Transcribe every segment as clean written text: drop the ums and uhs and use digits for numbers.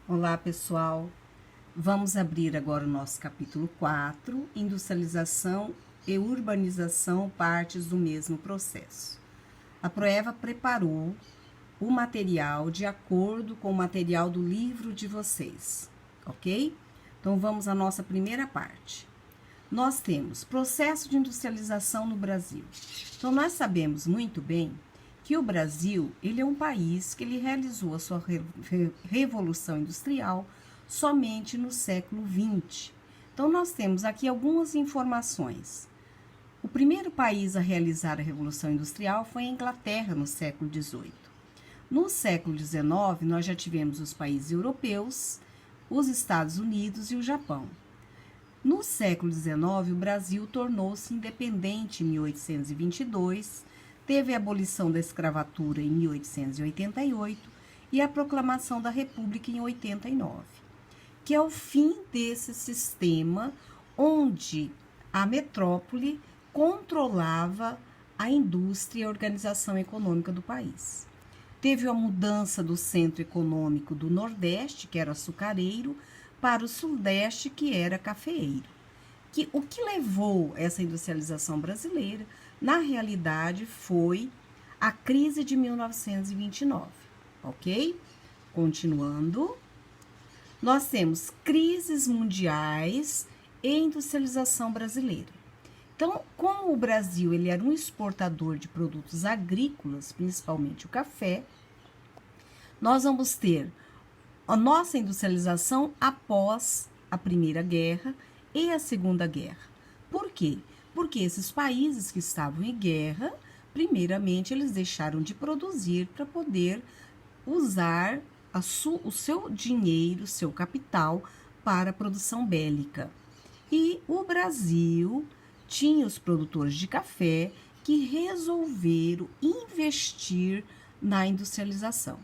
Olá, pessoal. Vamos abrir agora o nosso capítulo 4, Industrialização e Urbanização, partes do mesmo processo. A Proeva preparou o material de acordo com o material do livro de vocês, ok? Então, vamos à nossa primeira parte. Nós temos processo de industrialização no Brasil. Então, nós sabemos muito bem que o Brasil, ele é um país que ele realizou a sua revolução industrial somente no século XX. Então, nós temos aqui algumas informações. O primeiro país a realizar a revolução industrial foi a Inglaterra, no século XVIII. No século XIX, nós já tivemos os países europeus, os Estados Unidos e o Japão. No século XIX, o Brasil tornou-se independente em 1822, teve a abolição da escravatura em 1888 e a proclamação da República em 89, que é o fim desse sistema onde a metrópole controlava a indústria e a organização econômica do país. Teve a mudança do centro econômico do Nordeste, que era açucareiro, para o Sudeste, que era cafeeiro. O que levou essa industrialização brasileira, na realidade, foi a crise de 1929, ok? Continuando, nós temos crises mundiais e industrialização brasileira. Então, como o Brasil ele era um exportador de produtos agrícolas, principalmente o café, nós vamos ter a nossa industrialização após a Primeira Guerra e a Segunda Guerra. Por quê? Porque esses países que estavam em guerra, primeiramente, eles deixaram de produzir para poder usar o seu dinheiro, o seu capital para a produção bélica. E o Brasil tinha os produtores de café que resolveram investir na industrialização.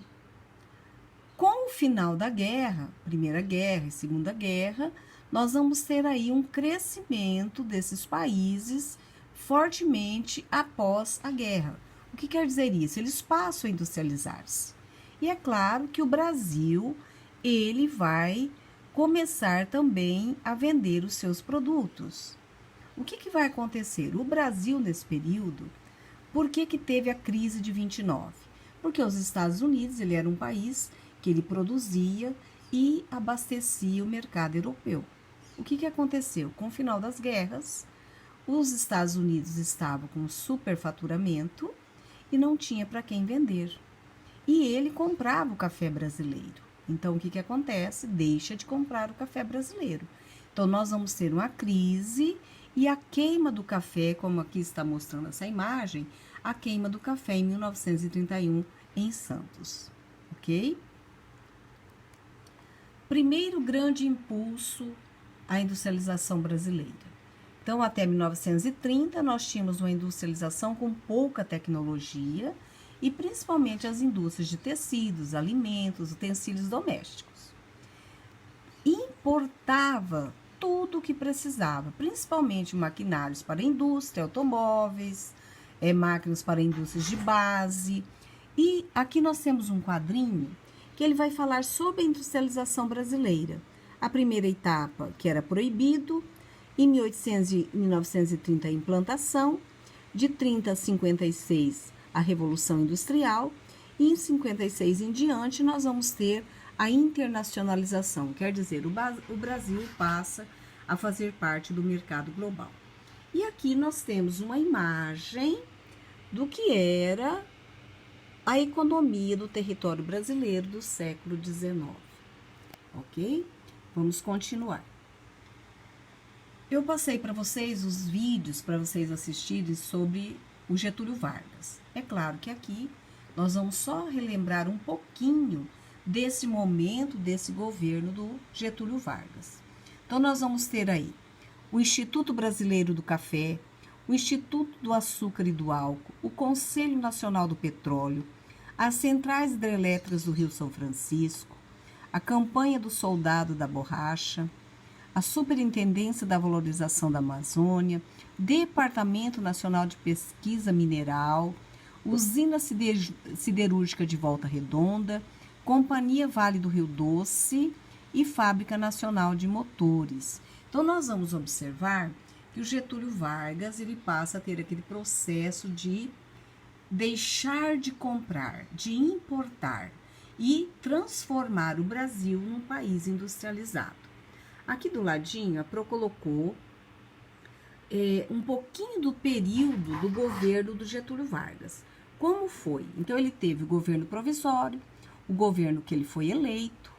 Com o final da guerra, Primeira Guerra e Segunda Guerra, nós vamos ter aí um crescimento desses países fortemente após a guerra. O que quer dizer isso? Eles passam a industrializar-se. E é claro que o Brasil, ele vai começar também a vender os seus produtos. O que vai acontecer? O Brasil, nesse período, por que teve a crise de 29? Porque os Estados Unidos, ele era um país que ele produzia e abastecia o mercado europeu. O que aconteceu? Com o final das guerras, os Estados Unidos estavam com superfaturamento e não tinha para quem vender. E ele comprava o café brasileiro. Então, o que acontece? Deixa de comprar o café brasileiro. Então, nós vamos ter uma crise e a queima do café, como aqui está mostrando essa imagem, a queima do café em 1931 em Santos. Ok? Primeiro grande impulso à industrialização brasileira. Então, até 1930, nós tínhamos uma industrialização com pouca tecnologia e principalmente as indústrias de tecidos, alimentos, utensílios domésticos. Importava tudo o que precisava, principalmente maquinários para a indústria, automóveis, máquinas para indústrias de base. E aqui nós temos um quadrinho que ele vai falar sobre a industrialização brasileira. A primeira etapa, que era proibido, em 1930 a implantação, de 30 a 56 a Revolução Industrial, e em 56 em diante nós vamos ter a internacionalização, quer dizer, o Brasil passa a fazer parte do mercado global. E aqui nós temos uma imagem do que era a economia do território brasileiro do século XIX, ok? Vamos continuar. Eu passei para vocês os vídeos para vocês assistirem sobre o Getúlio Vargas. É claro que aqui nós vamos só relembrar um pouquinho desse momento, desse governo do Getúlio Vargas. Então, nós vamos ter aí o Instituto Brasileiro do Café, o Instituto do Açúcar e do Álcool, o Conselho Nacional do Petróleo, as centrais hidrelétricas do Rio São Francisco, a campanha do soldado da borracha, a Superintendência da Valorização da Amazônia, Departamento Nacional de Pesquisa Mineral, Usina Siderúrgica de Volta Redonda, Companhia Vale do Rio Doce e Fábrica Nacional de Motores. Então, nós vamos observar que o Getúlio Vargas ele passa a ter aquele processo de deixar de comprar, de importar e transformar o Brasil num país industrializado. Aqui do ladinho, a Pro colocou um pouquinho do período do governo do Getúlio Vargas. Como foi? Então, ele teve o governo provisório, o governo que ele foi eleito,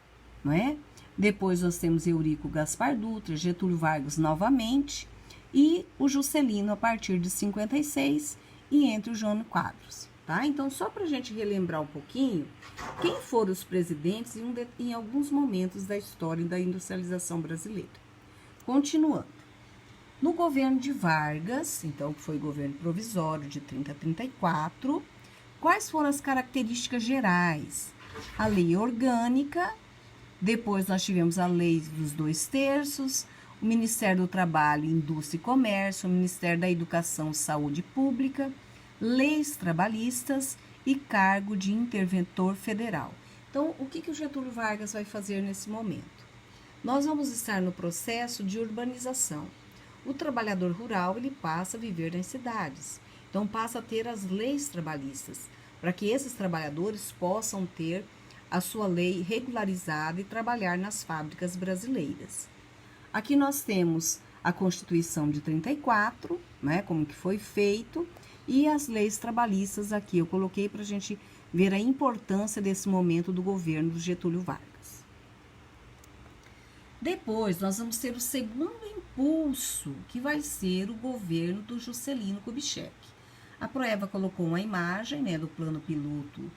não é? Depois nós temos Eurico Gaspar Dutra, Getúlio Vargas novamente e o Juscelino a partir de 56 e entre o Jânio Quadros, tá? Então, só para a gente relembrar um pouquinho, quem foram os presidentes em alguns momentos da história da industrialização brasileira. Continuando. No governo de Vargas, então, que foi o governo provisório de 30 a 34, quais foram as características gerais? A lei orgânica, depois nós tivemos a lei dos 2/3, o Ministério do Trabalho, Indústria e Comércio, o Ministério da Educação e Saúde Pública, leis trabalhistas e cargo de interventor federal. Então, o que o Getúlio Vargas vai fazer nesse momento? Nós vamos estar no processo de urbanização. O trabalhador rural, ele passa a viver nas cidades. Então, passa a ter as leis trabalhistas, para que esses trabalhadores possam ter a sua lei regularizada e trabalhar nas fábricas brasileiras. Aqui nós temos a Constituição de 34, né, como que foi feito, e as leis trabalhistas aqui eu coloquei para a gente ver a importância desse momento do governo do Getúlio Vargas. Depois, nós vamos ter o segundo impulso, que vai ser o governo do Juscelino Kubitschek. A Proeva colocou uma imagem, né, do plano piloto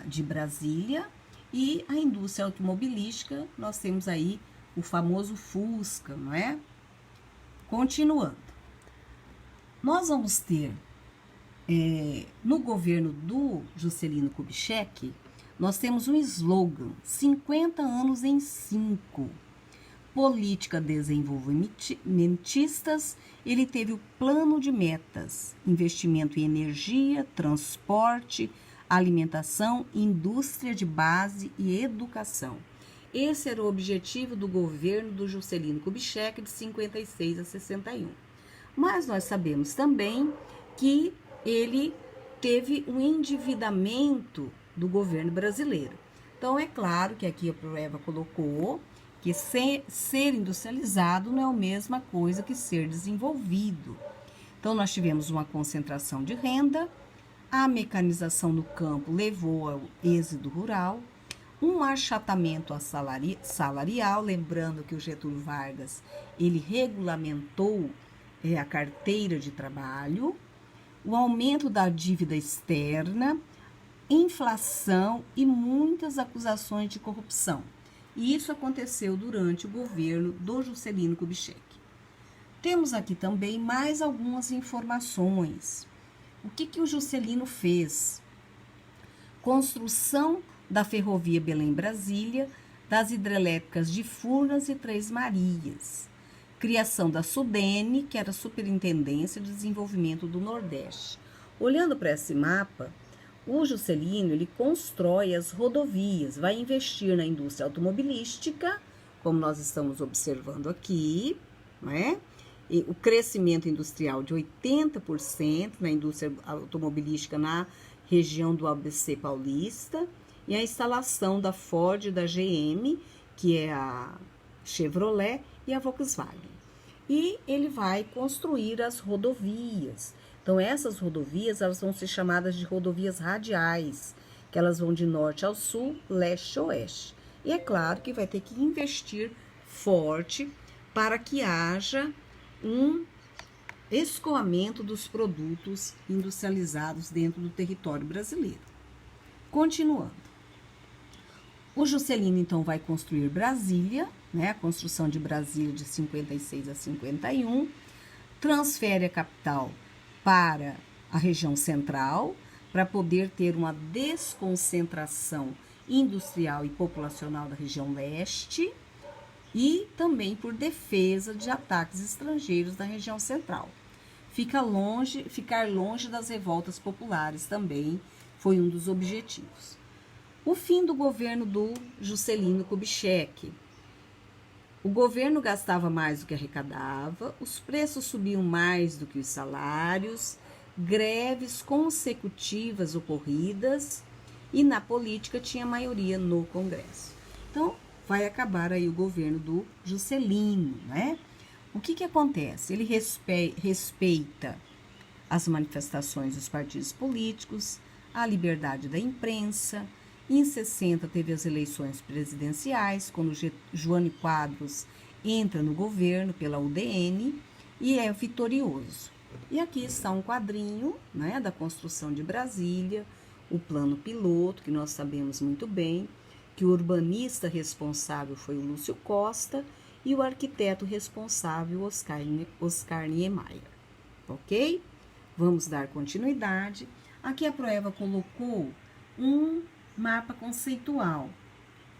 de Brasília e a indústria automobilística, nós temos aí o famoso Fusca, não é? Continuando. Nós vamos ter, no governo do Juscelino Kubitschek, nós temos um slogan, 50 anos em 5. Política desenvolvimentistas, ele teve o plano de metas, investimento em energia, transporte, alimentação, indústria de base e educação. Esse era o objetivo do governo do Juscelino Kubitschek de 56 a 61. Mas nós sabemos também que ele teve um endividamento do governo brasileiro. Então, é claro que aqui a Proeva colocou que ser industrializado não é a mesma coisa que ser desenvolvido. Então, nós tivemos uma concentração de renda, a mecanização no campo levou ao êxodo rural, um achatamento salarial, lembrando que o Getúlio Vargas, ele regulamentou a carteira de trabalho, o aumento da dívida externa, inflação e muitas acusações de corrupção. E isso aconteceu durante o governo do Juscelino Kubitschek. Temos aqui também mais algumas informações. O que o Juscelino fez? Construção da ferrovia Belém-Brasília, das hidrelétricas de Furnas e Três Marias. Criação da SUDENE, que era a Superintendência de Desenvolvimento do Nordeste. Olhando para esse mapa, o Juscelino, ele constrói as rodovias, vai investir na indústria automobilística, como nós estamos observando aqui, né? E o crescimento industrial de 80% na indústria automobilística na região do ABC paulista, e a instalação da Ford e da GM, que é a Chevrolet e a Volkswagen. E ele vai construir as rodovias. Então, essas rodovias, elas vão ser chamadas de rodovias radiais, que elas vão de norte ao sul, leste a oeste. E é claro que vai ter que investir forte para que haja um escoamento dos produtos industrializados dentro do território brasileiro. Continuando. O Juscelino, então, vai construir Brasília, né, a construção de Brasília de 56 a 51, transfere a capital para a região central, para poder ter uma desconcentração industrial e populacional da região leste, e também por defesa de ataques estrangeiros da região central. Ficar longe das revoltas populares também foi um dos objetivos. O fim do governo do Juscelino Kubitschek. O governo gastava mais do que arrecadava, os preços subiam mais do que os salários, greves consecutivas ocorridas e na política tinha maioria no Congresso. Então, vai acabar aí o governo do Juscelino, né? O que acontece? Ele respeita as manifestações dos partidos políticos, a liberdade da imprensa. Em 60 teve as eleições presidenciais, quando Jânio Quadros entra no governo pela UDN e é vitorioso. E aqui está um quadrinho, né, da construção de Brasília, o plano piloto, que nós sabemos muito bem, que o urbanista responsável foi o Lúcio Costa e o arquiteto responsável, Oscar Niemeyer. Ok? Vamos dar continuidade. Aqui a Proeva colocou um mapa conceitual,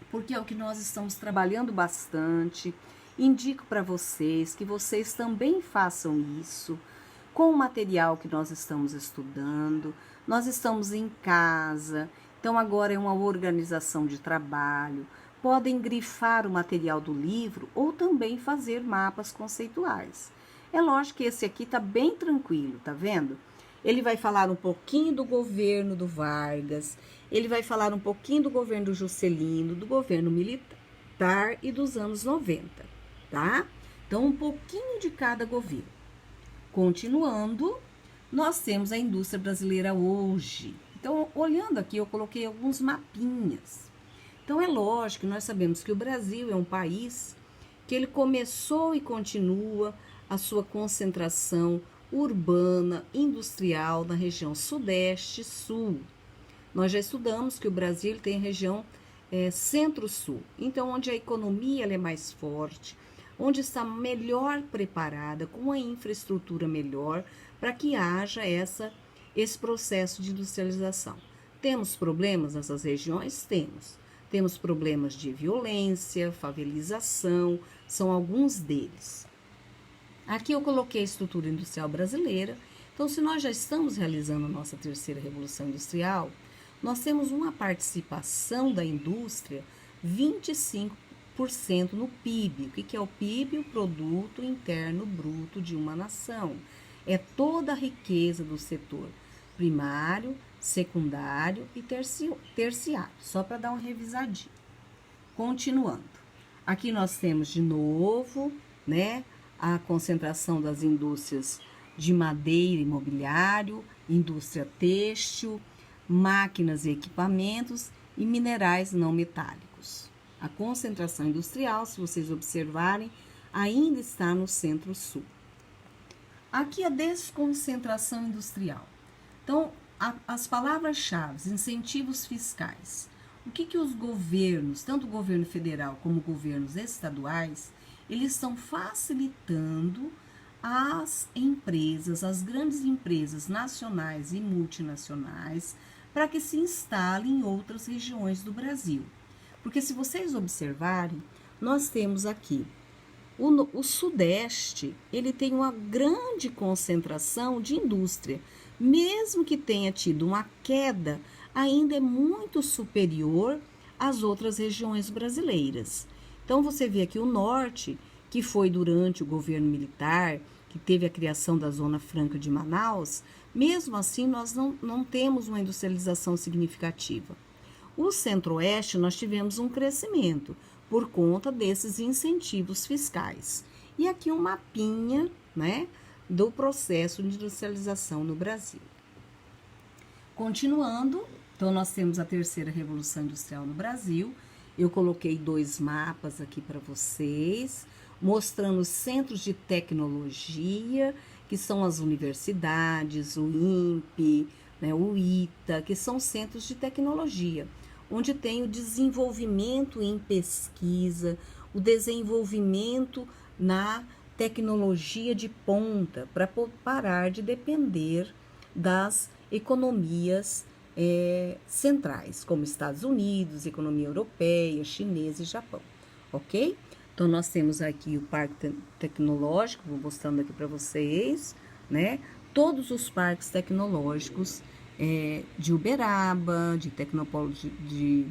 porque é o que nós estamos trabalhando bastante. Indico para vocês que vocês também façam isso com o material que nós estamos estudando. Nós estamos em casa, então agora é uma organização de trabalho. Podem grifar o material do livro ou também fazer mapas conceituais. É lógico que esse aqui está bem tranquilo, tá vendo? Ele vai falar um pouquinho do governo do Vargas, ele vai falar um pouquinho do governo do Juscelino, do governo militar e dos anos 90, tá? Então, um pouquinho de cada governo. Continuando, nós temos a indústria brasileira hoje. Então, olhando aqui, eu coloquei alguns mapinhas. Então, é lógico que nós sabemos que o Brasil é um país que ele começou e continua a sua concentração urbana, industrial na região sudeste e sul. Nós já estudamos que o Brasil tem região centro-sul, então onde a economia ela é mais forte, onde está melhor preparada, com a infraestrutura melhor, para que haja esse processo de industrialização. Temos problemas nessas regiões? Temos. Temos problemas de violência, favelização, são alguns deles. Aqui eu coloquei a estrutura industrial brasileira. Então, se nós já estamos realizando a nossa terceira revolução industrial, nós temos uma participação da indústria 25% no PIB. O que é o PIB? O Produto Interno Bruto de uma nação. É toda a riqueza do setor primário, secundário e terciário, só para dar uma revisadinha. Continuando. Aqui nós temos de novo, né, a concentração das indústrias de madeira e mobiliário, indústria têxtil, máquinas e equipamentos e minerais não metálicos. A concentração industrial, se vocês observarem, ainda está no centro-sul. Aqui a desconcentração industrial. Então, as palavras-chave, incentivos fiscais. O que os governos, tanto o governo federal como governos estaduais, eles estão facilitando as empresas, as grandes empresas nacionais e multinacionais, para que se instalem em outras regiões do Brasil. Porque se vocês observarem, nós temos aqui o Sudeste, ele tem uma grande concentração de indústria. Mesmo que tenha tido uma queda, ainda é muito superior às outras regiões brasileiras. Então, você vê aqui o Norte, que foi durante o governo militar, que teve a criação da Zona Franca de Manaus, mesmo assim nós não temos uma industrialização significativa. O Centro-Oeste nós tivemos um crescimento por conta desses incentivos fiscais. E aqui um mapinha, né, do processo de industrialização no Brasil. Continuando, então nós temos a terceira revolução industrial no Brasil. Eu coloquei 2 mapas aqui para vocês, mostrando os centros de tecnologia, que são as universidades, o INPE, né, o ITA, que são centros de tecnologia, onde tem o desenvolvimento em pesquisa, o desenvolvimento na tecnologia de ponta, para parar de depender das economias centrais, como Estados Unidos, economia europeia, chinesa e Japão, ok? Então, nós temos aqui o Parque Tecnológico, vou mostrando aqui para vocês, né? Todos os parques tecnológicos de Uberaba, de Tecnopolo de